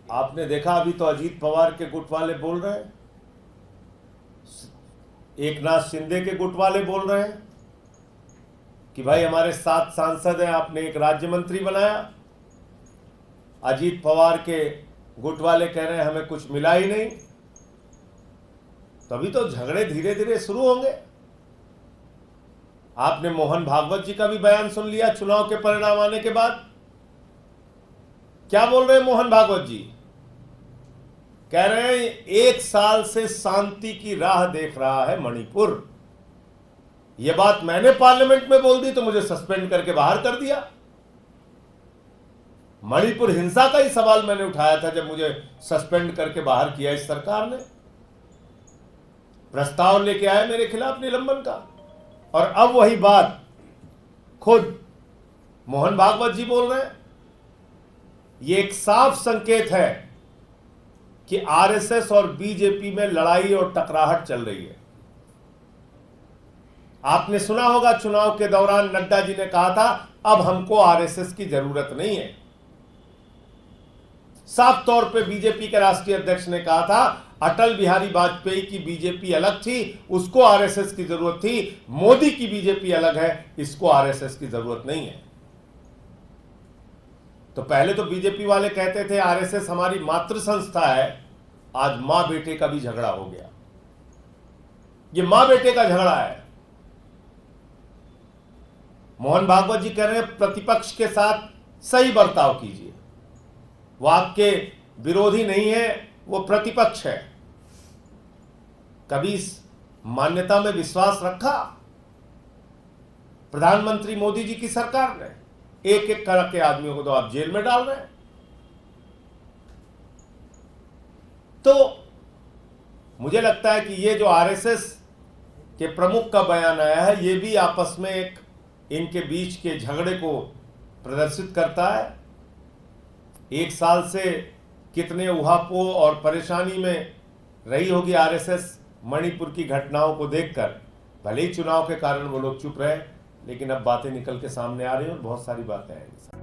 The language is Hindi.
आपने देखा अभी तो अजीत पवार के गुट वाले बोल रहे हैं, एकनाथ शिंदे के गुट वाले बोल रहे हैं कि भाई हमारे 7 सांसद हैं, आपने एक राज्य मंत्री बनाया। अजीत पवार के गुट वाले कह रहे हैं हमें कुछ मिला ही नहीं। तभी तो झगड़े धीरे धीरे शुरू होंगे। आपने मोहन भागवत जी का भी बयान सुन लिया चुनाव के परिणाम आने के बाद। क्या बोल रहे हैं मोहन भागवत जी? कह रहे हैं 1 साल से शांति की राह देख रहा है मणिपुर। यह बात मैंने पार्लियामेंट में बोल दी तो मुझे सस्पेंड करके बाहर कर दिया। मणिपुर हिंसा का ही सवाल मैंने उठाया था जब मुझे सस्पेंड करके बाहर किया इस सरकार ने। प्रस्ताव लेके आए मेरे खिलाफ निलंबन का, और अब वही बात खुद मोहन भागवत जी बोल रहे हैं। यह एक साफ संकेत है कि आरएसएस और बीजेपी में लड़ाई और टकराहट चल रही है। आपने सुना होगा चुनाव के दौरान नड्डा जी ने कहा था अब हमको आरएसएस की जरूरत नहीं है। साफ तौर पे बीजेपी के राष्ट्रीय अध्यक्ष ने कहा था अटल बिहारी वाजपेयी की बीजेपी अलग थी, उसको आरएसएस की जरूरत थी। मोदी की बीजेपी अलग है, इसको आरएसएस की जरूरत नहीं है। तो पहले तो बीजेपी वाले कहते थे आरएसएस हमारी मातृ संस्था है। आज मां बेटे का भी झगड़ा हो गया। ये मां बेटे का झगड़ा है। मोहन भागवत जी कह रहे हैं प्रतिपक्ष के साथ सही बर्ताव कीजिए। वो आपके विरोधी नहीं है, वो प्रतिपक्ष है। कभी इस मान्यता में विश्वास रखा? प्रधानमंत्री मोदी जी की सरकार ने एक एक करके आदमियों को तो आप जेल में डाल रहे हैं। तो मुझे लगता है कि ये जो आरएसएस के प्रमुख का बयान आया है, ये भी आपस में एक इनके बीच के झगड़े को प्रदर्शित करता है। 1 साल से कितने उहापोह और परेशानी में रही होगी आरएसएस मणिपुर की घटनाओं को देखकर। भले ही चुनाव के कारण वो लोग चुप रहे, लेकिन अब बातें निकल के सामने आ रही हैं और बहुत सारी बातें आएंगी।